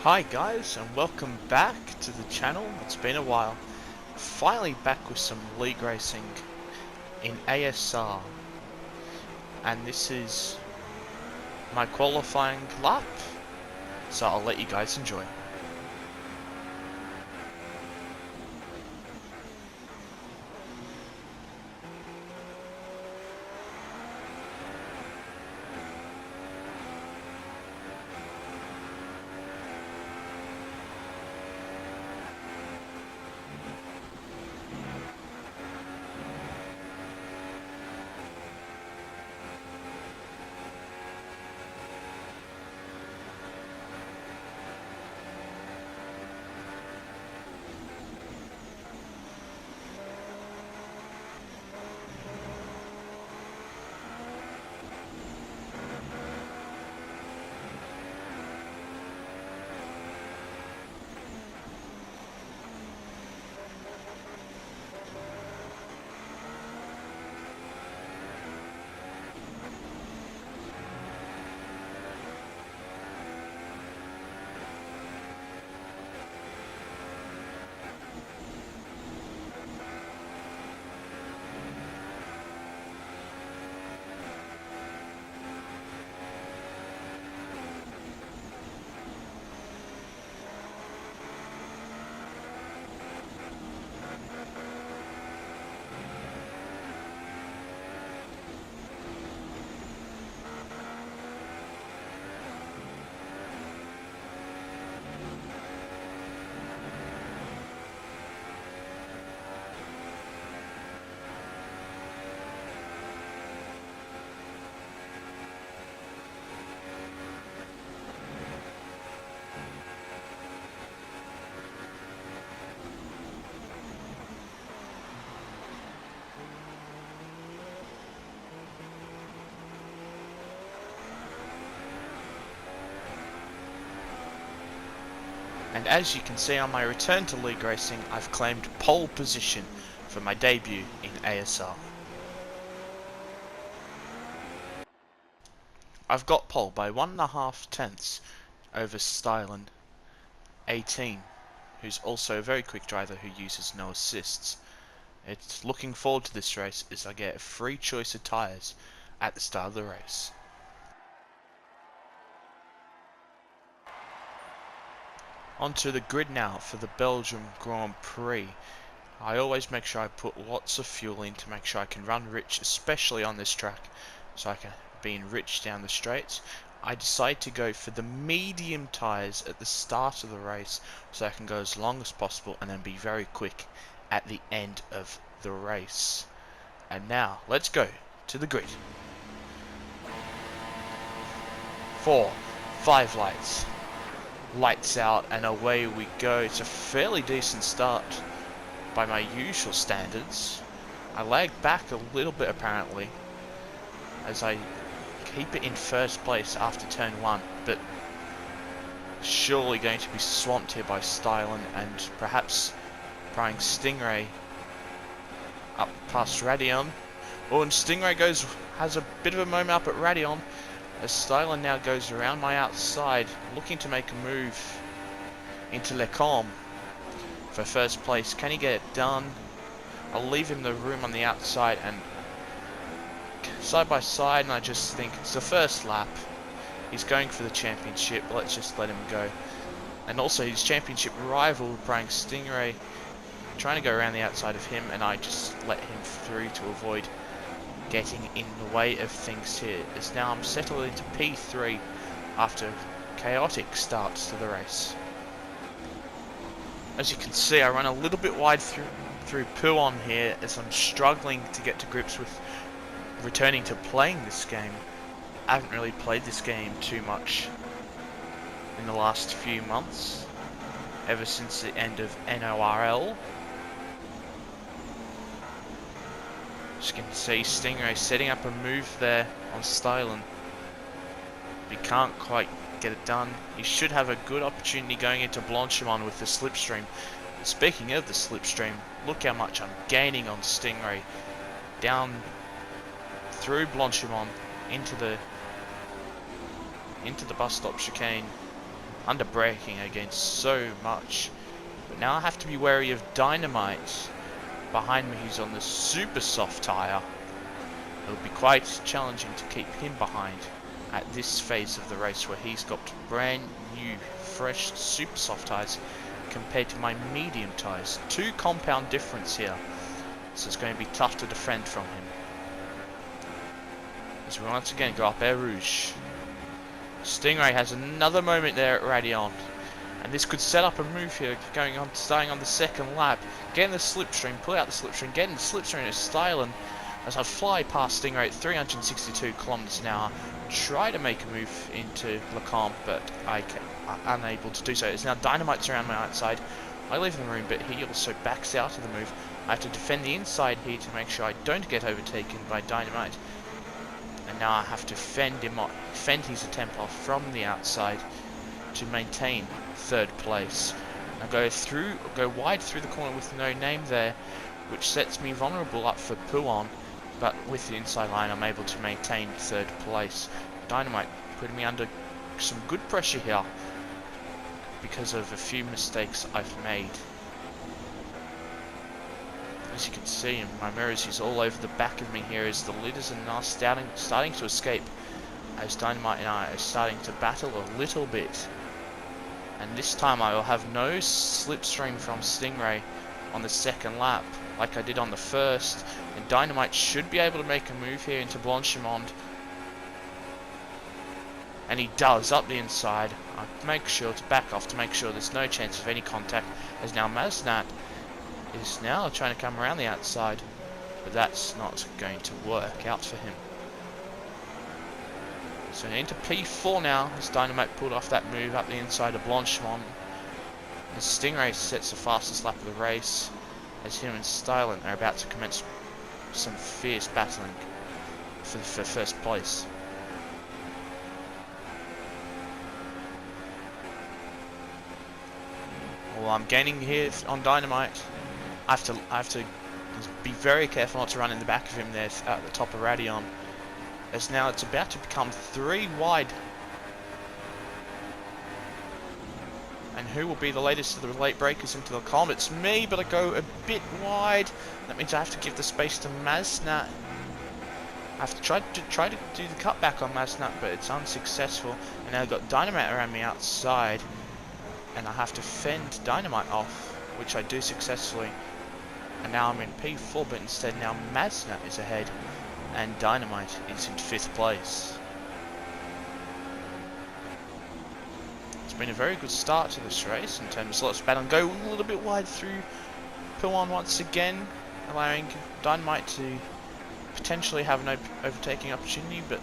Hi guys, and welcome back to the channel. It's been a while. Finally back with some league racing in ASR, and this is my qualifying lap, so I'll let you guys enjoy. And as you can see on my return to league racing, I've claimed pole position for my debut in ASR. I've got pole by 1.5 tenths over Stylen 18, who's also a very quick driver who uses no assists. It's looking forward to this race as I get a free choice of tyres at the start of the race. Onto the grid now for the Belgium Grand Prix. I always make sure I put lots of fuel in to make sure I can run rich, especially on this track, so I can be in rich down the straights. I decide to go for the medium tyres at the start of the race so I can go as long as possible and then be very quick at the end of the race. And now, let's go to the grid. 4, 5 lights. Lights out and away we go. It's a fairly decent start by my usual standards. I lagged back a little bit apparently as I keep it in first place after turn 1, but surely going to be swamped here by Stylen and perhaps prying Stingray up past Radion. Oh, and Stingray has a bit of a moment up at Radion as Stylen now goes around my outside, looking to make a move into Lecombe for first place. Can he get it done? I'll leave him the room on the outside and side by side, and I just think it's the first lap. He's going for the championship. Let's just let him go. And also his championship rival, Brian Stingray, trying to go around the outside of him, and I just let him through to avoid getting in the way of things here. As now I'm settled into P3 after chaotic starts to the race. As you can see, I run a little bit wide through Pouon here as I'm struggling to get to grips with returning to playing this game. I haven't really played this game too much in the last few months, ever since the end of NORL. As you can see, Stingray setting up a move there on Stylen. He can't quite get it done. He should have a good opportunity going into Blanchimont with the slipstream. Speaking of the slipstream, look how much I'm gaining on Stingray. Down through Blanchimont into the bus stop chicane. under braking against so much. But now I have to be wary of Dynamite behind me, who's on the super soft tyre. It'll be quite challenging to keep him behind at this phase of the race, where he's got brand new, fresh, super soft tyres compared to my medium tyres. 2 compound difference here, so it's going to be tough to defend from him. As we once again go up Air Rouge. Stingray has another moment there at Radion, and this could set up a move here, starting on the second lap. Getting the slipstream, pull out the slipstream, getting the slipstream is styling as I fly past Stingray at 362 kilometers an hour. Try to make a move into Lecombe, but I'm unable to do so. It's now Dynamite's around my outside. I leave the room, but he also backs out of the move. I have to defend the inside here to make sure I don't get overtaken by Dynamite. And now I have to fend his attempt off from the outside to maintain 3rd place. I go wide through the corner with no name there, which sets me vulnerable up for Puon. But with the inside line, I'm able to maintain 3rd place. Dynamite putting me under some good pressure here because of a few mistakes I've made. As you can see, my mirrors is all over the back of me here as the leaders are now starting to escape, as Dynamite and I are starting to battle a little bit. And this time I will have no slipstream from Stingray on the second lap like I did on the first, and Dynamite should be able to make a move here into Blanchimond, and he does up the inside. I make sure to back off to make sure there's no chance of any contact, as now Maznat is now trying to come around the outside, but that's not going to work out for him. So into P4 now, as Dynamite pulled off that move up the inside of Blanchimond. And Stingray sets the fastest lap of the race, as him and Stylen are about to commence some fierce battling for 1st place. Well, I'm gaining here on Dynamite. I have to be very careful not to run in the back of him there at the top of Radion, as now it's about to become 3 wide. And who will be the latest of the late breakers into the column? It's me, but I go a bit wide. That means I have to give the space to Maznat. I have to try to do the cutback on Maznat, but it's unsuccessful. And now I've got Dynamite around me outside, and I have to fend Dynamite off, which I do successfully. And now I'm in P4, but instead now Maznat is ahead, and Dynamite is in 5th place. It's been a very good start to this race in terms of lots of battle. Go a little bit wide through Puon once again, allowing Dynamite to potentially have an overtaking opportunity, but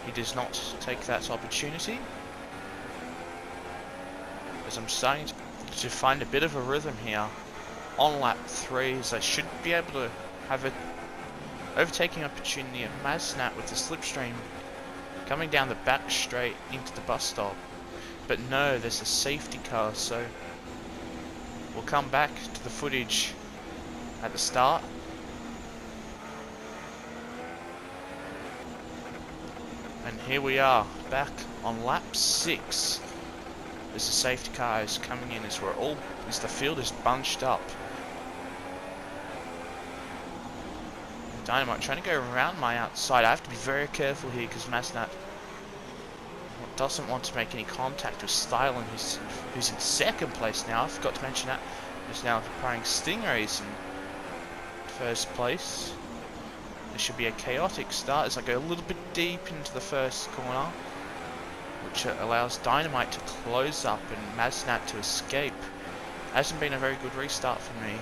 he does not take that opportunity. As I'm starting to find a bit of a rhythm here on lap 3, as I should be able to have an overtaking opportunity of Maznat with the slipstream coming down the back straight into the bus stop. But no, there's a safety car, so we'll come back to the footage at the start. And here we are, back on lap 6. As the safety car is coming in, as the field is bunched up. Dynamite trying to go around my outside. I have to be very careful here because Maznat doesn't want to make any contact with Stylen, who's in 2nd place now. I forgot to mention that. He's now acquiring Stingrays in 1st place. There should be a chaotic start as I go a little bit deep into the 1st corner, which allows Dynamite to close up and Maznat to escape. Hasn't been a very good restart for me.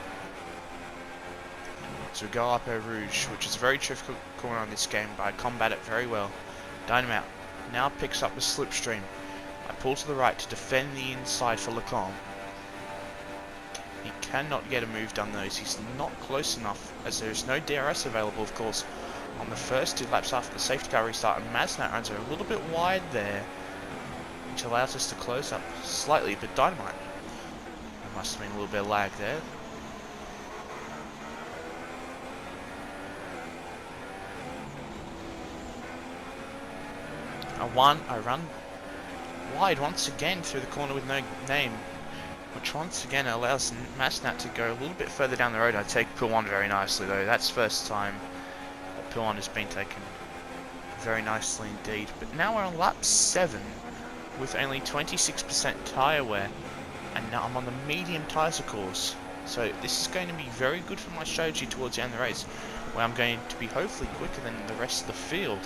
So we go up Air Rouge, which is a very difficult corner on this game, but I combat it very well. Dynamite now picks up the slipstream. I pull to the right to defend the inside for Lecombe. He cannot get a move done though, as he's not close enough, as there is no DRS available, of course, on the first 2 laps after the safety car restart, and Maznat runs a little bit wide there, which allows us to close up slightly, but Dynamite, there must have been a little bit of lag there. I run wide once again through the corner with no name, which once again allows Masnat to go a little bit further down the road. I take P1 very nicely though. That's first time that P1 has been taken very nicely indeed. But now we're on lap 7 with only 26% tyre wear, and now I'm on the medium tyres of course. So this is going to be very good for my strategy towards the end of the race, where I'm going to be hopefully quicker than the rest of the field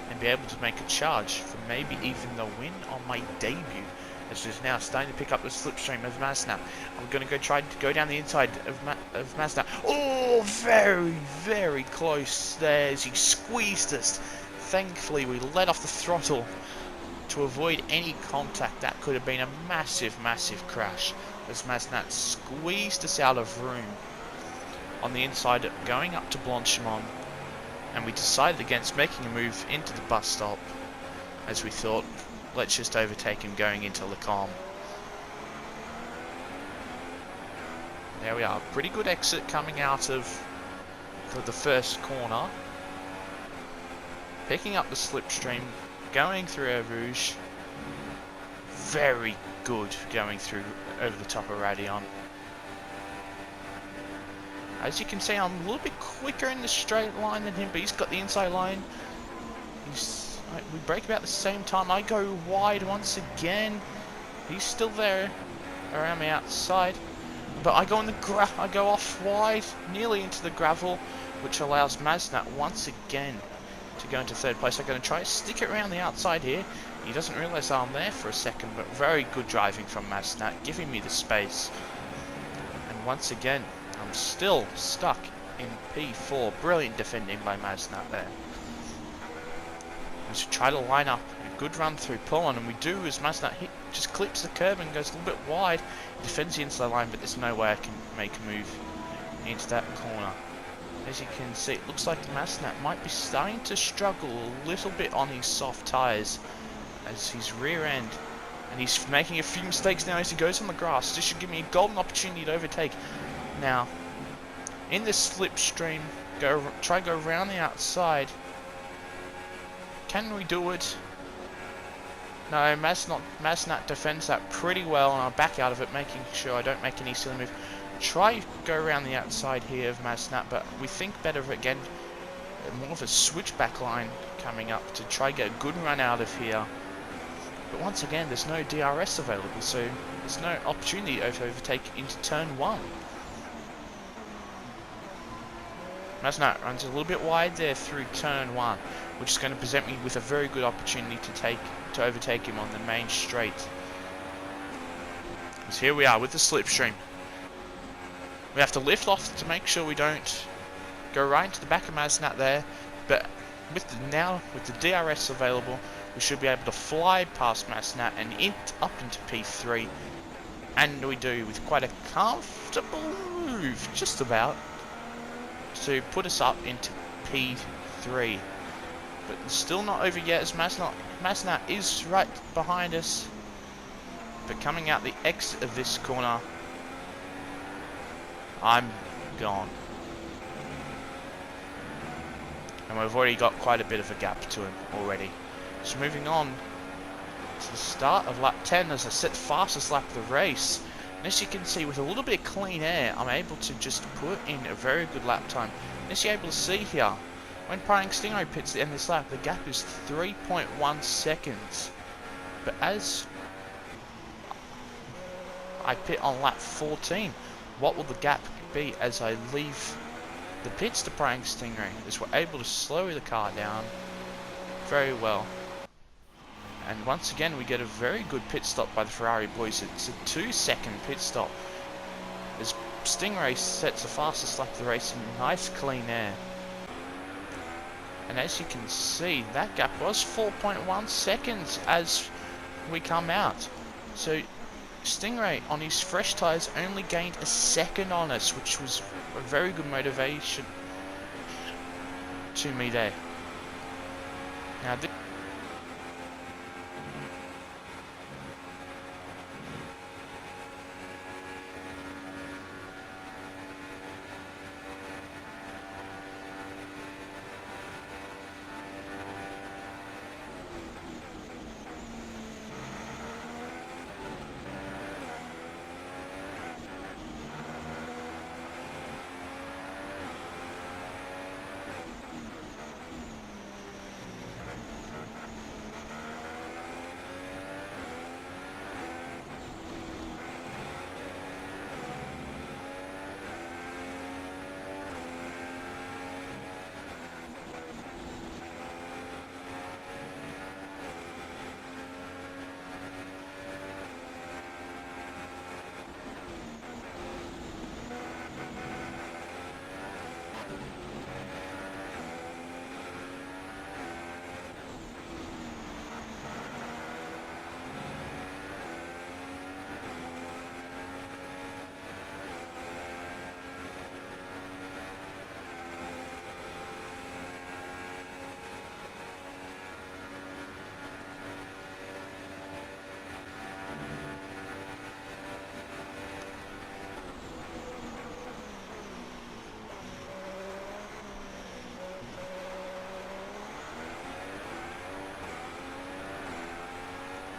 and be able to make a charge for maybe even the win on my debut. As it is now starting to pick up the slipstream of Masnat. I'm going to try to go down the inside of Masnat. Oh, very, very close there as he squeezed us. Thankfully, we let off the throttle to avoid any contact. That could have been a massive, massive crash as Masnat squeezed us out of room on the inside going up to Blanchimont, and we decided against making a move into the bus stop as we thought, let's just overtake him going into Le Combe. There we are, pretty good exit coming out of the first corner, picking up the slipstream, going through Eau Rouge, very good going through over the top of Radion. As you can see, I'm a little bit quicker in the straight line than him, but he's got the inside line. We break about the same time. I go wide once again. He's still there around the outside, but I go on I go off wide, nearly into the gravel, which allows Masnat once again to go into third place. I'm going to try to stick it around the outside here. He doesn't realise I'm there for a second, but very good driving from Masnat, giving me the space. And once again, I'm still stuck in P4. Brilliant defending by Masnat there. As we try to line up a good run through Pullman, and we do as Masnat just clips the curb and goes a little bit wide. He defends the inside line, but there's no way I can make a move into that corner. As you can see, it looks like Masnat might be starting to struggle a little bit on his soft tyres as his rear end, and he's making a few mistakes now as he goes on the grass. This should give me a golden opportunity to overtake. Now, in this slipstream, try to go around the outside. Can we do it? No, Masnat defends that pretty well, and I'll back out of it, making sure I don't make any silly move. Try to go around the outside here of Masnat, but we think better of it again. More of a switchback line coming up to try to get a good run out of here. But once again, there's no DRS available, so there's no opportunity to overtake into turn 1. Masnat runs a little bit wide there through turn 1, which is going to present me with a very good opportunity to overtake him on the main straight. Because here we are with the slipstream. We have to lift off to make sure we don't go right into the back of Masnat there, but with the DRS available, we should be able to fly past Masnat and up into P3, and we do with quite a comfortable move, just about, to put us up into P3. But it's still not over yet as Masnat is right behind us, but coming out the exit of this corner, I'm gone. And we've already got quite a bit of a gap to him already. So moving on to the start of lap 10 as I set the fastest lap of the race. And as you can see, with a little bit of clean air, I'm able to just put in a very good lap time. And as you're able to see here, when Prying Stingray pits at the end of this lap, the gap is 3.1 seconds. But as I pit on lap 14, what will the gap be as I leave the pits to Prying Stingray? As we're able to slow the car down very well. And once again, we get a very good pit stop by the Ferrari boys. It's a 2-second pit stop as Stingray sets the fastest lap of the race in nice clean air. And as you can see, that gap was 4.1 seconds as we come out. So Stingray on his fresh tyres only gained a second on us, which was a very good motivation to me there. Now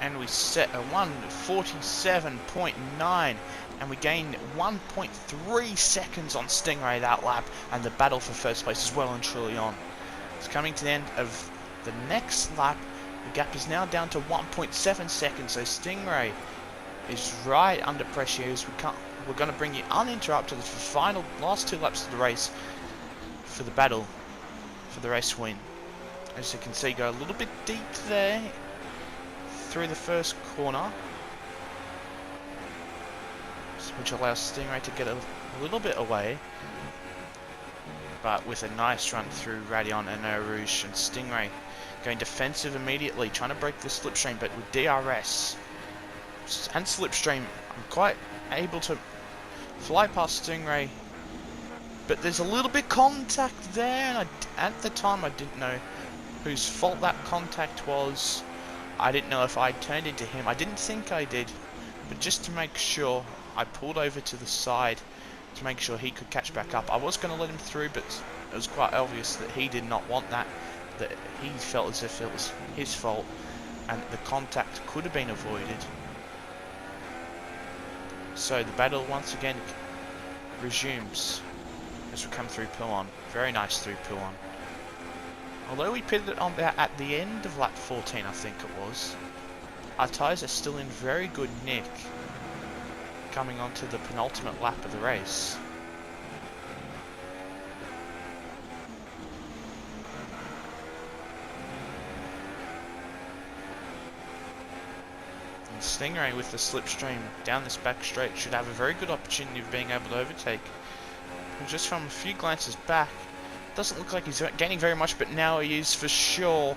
and we set a 1:47.9, and we gain 1.3 seconds on Stingray that lap, and the battle for first place is well and truly on. It's coming to the end of the next lap. The gap is now down to 1.7 seconds, so Stingray is right under pressure here. We're going to bring you uninterrupted for the final last 2 laps of the race for the battle for the race win. As you can see, go a little bit deep there through the first corner, which allows Stingray to get a little bit away, but with a nice run through Radion and Eau Rouge, and Stingray going defensive immediately, trying to break the slipstream, but with DRS and slipstream, I'm quite able to fly past Stingray, but there's a little bit contact there, and at the time I didn't know whose fault that contact was. I didn't know if I turned into him. I didn't think I did, but just to make sure, I pulled over to the side to make sure he could catch back up. I was going to let him through, but it was quite obvious that he did not want that he felt as if it was his fault, and the contact could have been avoided. So the battle once again resumes as we come through Poulan. Very nice through Poulan. Although we pitted on there at the end of lap 14, I think it was, our tyres are still in very good nick coming onto the penultimate lap of the race. And Stingray with the slipstream down this back straight should have a very good opportunity of being able to overtake. And just from a few glances back, doesn't look like he's gaining very much, but now he is for sure.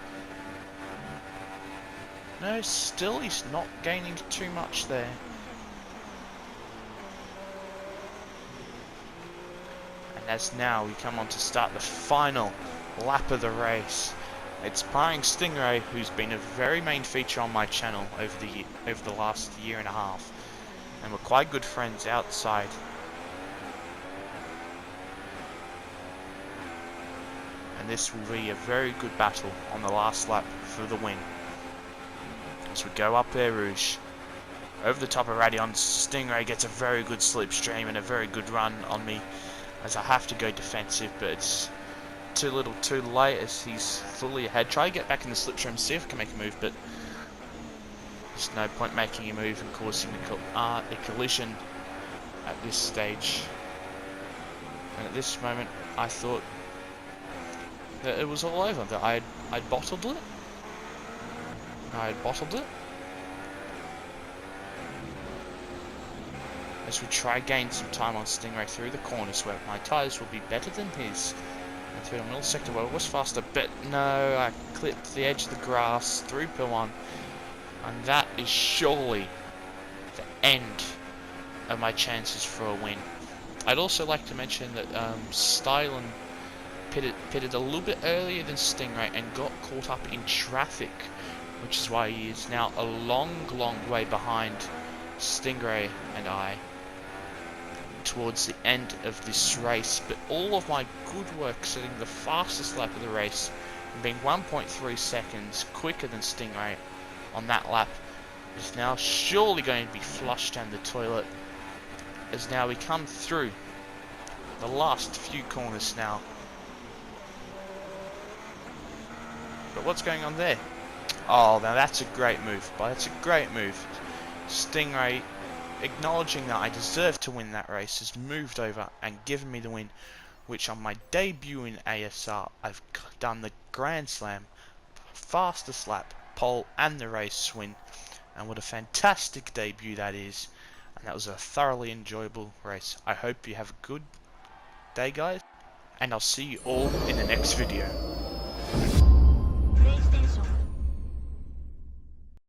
No, still he's not gaining too much there. And as now we come on to start the final lap of the race. It's Sparring Stingray, who's been a very main feature on my channel over the last year and a half, and we're quite good friends outside. And this will be a very good battle on the last lap for the win. As we go up Eau Rouge, over the top of Radion, Stingray gets a very good slipstream and a very good run on me, as I have to go defensive, but it's too little too late as he's fully ahead. Try to get back in the slipstream, see if I can make a move, but there's no point making a move and causing a collision at this stage. And at this moment I thought that it was all over, that I'd bottled it. As we try to gain some time on Stingray through the corners where my tyres will be better than his. And through the middle sector where it was faster, but no, I clipped the edge of the grass through P1. And that is surely the end of my chances for a win. I'd also like to mention that Stylen pitted a little bit earlier than Stingray and got caught up in traffic, which is why he is now a long way behind Stingray and I towards the end of this race. But all of my good work setting the fastest lap of the race and being 1.3 seconds quicker than Stingray on that lap is now surely going to be flushed down the toilet, as now we come through the last few corners now. But what's going on there? Oh, now that's a great move. That's a great move. Stingray, acknowledging that I deserve to win that race, has moved over and given me the win, which on my debut in ASR, I've done the Grand Slam, fastest lap, pole and the race win. And what a fantastic debut that is. And that was a thoroughly enjoyable race. I hope you have a good day, guys, and I'll see you all in the next video.